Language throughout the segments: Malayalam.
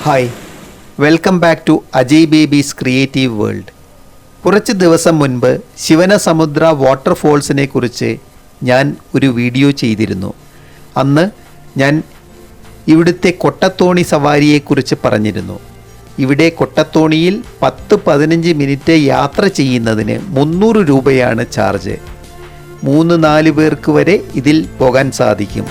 Hi, welcome back to Ajay babies creative world. കുറച്ച് ദിവസം മുൻപ് ശിവനസമുദ്ര വാട്ടർഫോൾസിനെ കുറിച്ച് ഞാൻ ഒരു വീഡിയോ ചെയ്തിരുന്നു. അന്ന് ഞാൻ ഇവിടുത്തെ കൊട്ടത്തോണി സവാരിയെക്കുറിച്ച് പറഞ്ഞിരുന്നു. ഇവിടെ കൊട്ടത്തോണിയിൽ 10-15 മിനിറ്റ് യാത്ര ചെയ്യുന്നതിന് 300 രൂപയാണ് ചാർജ്. 3-4 പേർക്ക് വരെ ഇതിൽ പോകാൻ സാധിക്കും.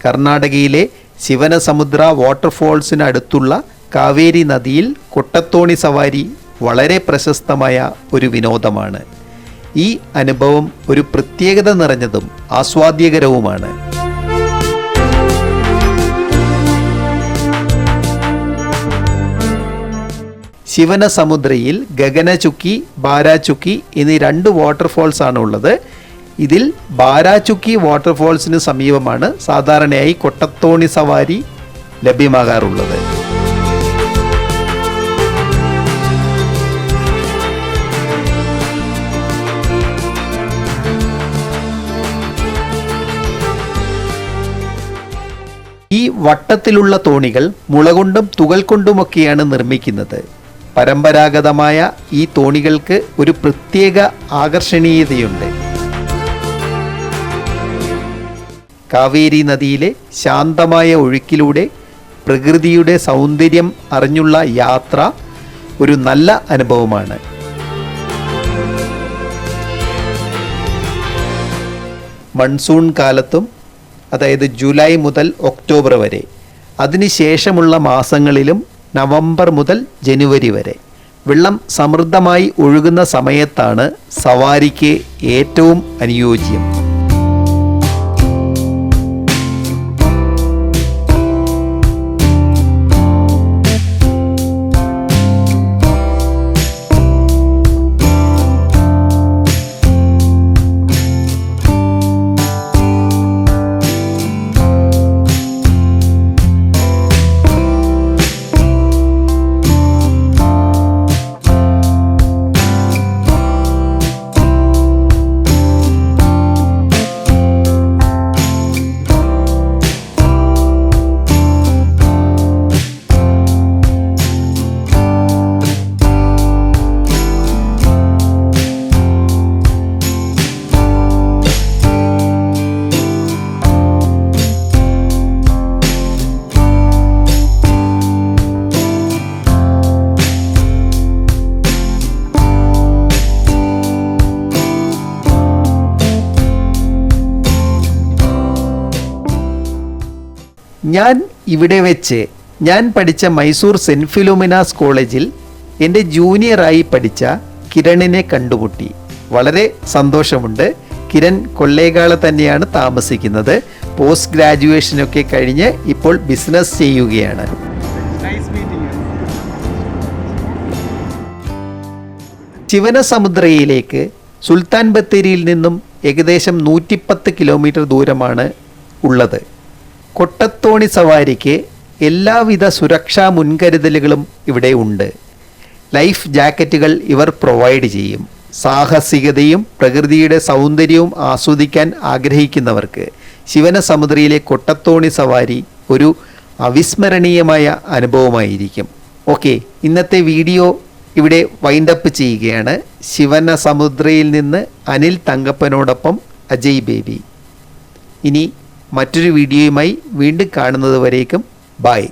കർണാടകയിലെ ശിവനസമുദ്ര വാട്ടർഫോൾസിനടുത്തുള്ള കാവേരി നദിയിൽ കൊട്ടത്തോണി സവാരി വളരെ പ്രശസ്തമായ ഒരു വിനോദമാണ്. ഈ അനുഭവം ഒരു പ്രത്യേകത നിറഞ്ഞതും ആസ്വാദ്യകരവുമാണ്. ശിവനസമുദ്രയിൽ ഗഗനചുക്കി, ബാരാചുക്കി എന്നീ 2 വാട്ടർഫോൾസ് ആണ് ഉള്ളത്. ഇതിൽ ബാരാചുക്കി വാട്ടർഫോൾസിന് സമീപമാണ് സാധാരണയായി കൊട്ടത്തോണി സവാരി ലഭ്യമാകാറുള്ളത്. ഈ വട്ടത്തിലുള്ള തോണികൾ മുള കൊണ്ടും തുകൽ കൊണ്ടുമൊക്കെയാണ് നിർമ്മിക്കുന്നത്. പരമ്പരാഗതമായ ഈ തോണികൾക്ക് ഒരു പ്രത്യേക ആകർഷണീയതയുണ്ട്. കാവേരി നദിയിലെ ശാന്തമായ ഒഴുക്കിലൂടെ പ്രകൃതിയുടെ സൗന്ദര്യം അറിഞ്ഞുള്ള യാത്ര ഒരു നല്ല അനുഭവമാണ്. മൺസൂൺ കാലത്തും, അതായത് ജൂലൈ മുതൽ ഒക്ടോബർ വരെ, അതിനുശേഷമുള്ള മാസങ്ങളിലും നവംബർ മുതൽ ജനുവരി വരെ വെള്ളം സമൃദ്ധമായി ഒഴുകുന്ന സമയത്താണ് സവാരിക്ക് ഏറ്റവും അനുയോജ്യം. ഞാൻ പഠിച്ച മൈസൂർ സെൻറ്റ് ഫിലോമിനാസ് കോളേജിൽ എൻ്റെ ജൂനിയറായി പഠിച്ച കിരണിനെ കണ്ടുമുട്ടി. വളരെ സന്തോഷമുണ്ട്. കിരൺ കൊള്ളേഗാള തന്നെയാണ് താമസിക്കുന്നത്. പോസ്റ്റ് ഗ്രാജുവേഷനൊക്കെ കഴിഞ്ഞ് ഇപ്പോൾ ബിസിനസ് ചെയ്യുകയാണ്. ശിവനസമുദ്രയിലേക്ക് സുൽത്താൻ ബത്തേരിയിൽ നിന്നും ഏകദേശം 110 കിലോമീറ്റർ ദൂരമാണ് ഉള്ളത്. കൊട്ടത്തോണി സവാരിക്ക് എല്ലാവിധ സുരക്ഷാ മുൻകരുതലുകളും ഇവിടെ ഉണ്ട്. ലൈഫ് ജാക്കറ്റുകൾ ഇവർ പ്രൊവൈഡ് ചെയ്യും. സാഹസികതയും പ്രകൃതിയുടെ സൗന്ദര്യവും ആസ്വദിക്കാൻ ആഗ്രഹിക്കുന്നവർക്ക് ശിവനസമുദ്രയിലെ കൊട്ടത്തോണി സവാരി ഒരു അവിസ്മരണീയമായ അനുഭവമായിരിക്കും. ഓക്കെ, ഇന്നത്തെ വീഡിയോ ഇവിടെ വൈൻഡപ്പ് ചെയ്യുകയാണ്. ശിവനസമുദ്രയിൽ നിന്ന് അനിൽ തങ്കപ്പനോടൊപ്പം അജയ് ബേബി. ഇനി മറ്റൊരു വീഡിയോയുമായി വീണ്ടും കാണുന്നത് വരേക്കും ബൈ.